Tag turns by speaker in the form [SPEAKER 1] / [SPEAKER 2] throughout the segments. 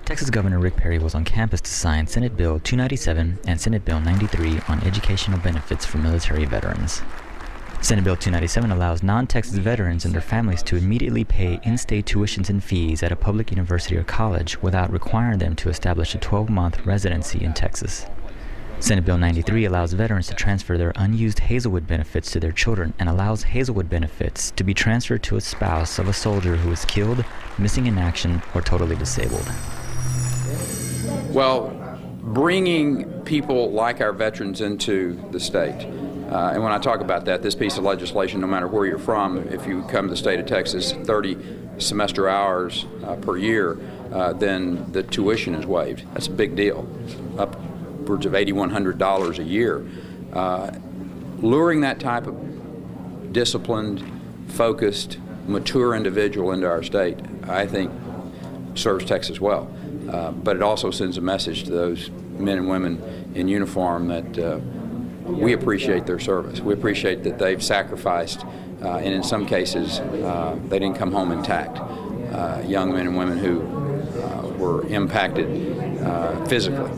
[SPEAKER 1] Texas Governor Rick Perry was on campus to sign Senate Bill 297 and Senate Bill 93 on educational benefits for military veterans. Senate Bill 297 allows non-Texas veterans and their families to immediately pay in-state tuitions and fees at a public university or college without requiring them to establish a 12-month residency in Texas. Senate Bill 93 allows veterans to transfer their unused Hazelwood benefits to their children and allows Hazelwood benefits to be transferred to a spouse of a soldier who is killed, missing in action, or totally disabled.
[SPEAKER 2] Well, bringing people like our veterans into the state, and when I talk about that, this piece of legislation, no matter where you're from, if you come to the state of Texas 30 semester hours per year, then the tuition is waived. That's a big deal, upwards of $8,100 a year. Luring that type of disciplined, focused, mature individual into our state, I think, serves Texas well. But it also sends a message to those men and women in uniform that we appreciate their service. We appreciate that they've sacrificed, and in some cases, they didn't come home intact. Young men and women who were impacted physically,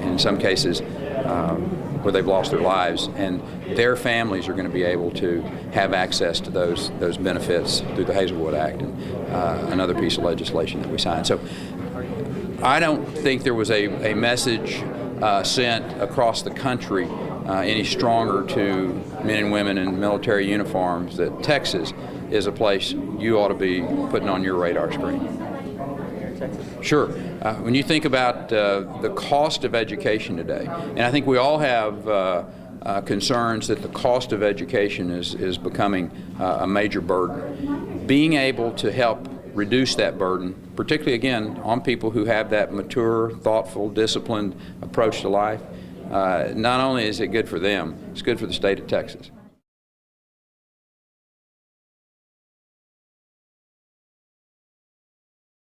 [SPEAKER 2] in some cases where they've lost their lives, and their families are going to be able to have access to those benefits through the Hazelwood Act and another piece of legislation that we signed. So I don't think there was a message sent across the country any stronger to men and women in military uniforms that Texas is a place you ought to be putting on your radar screen. Sure. When you think about the cost of education today, and I think we all have concerns that the cost of education is becoming a major burden. Being able to help reduce that burden, particularly, again, on people who have that mature, thoughtful, disciplined approach to life, not only is it good for them, it's good for the state of Texas.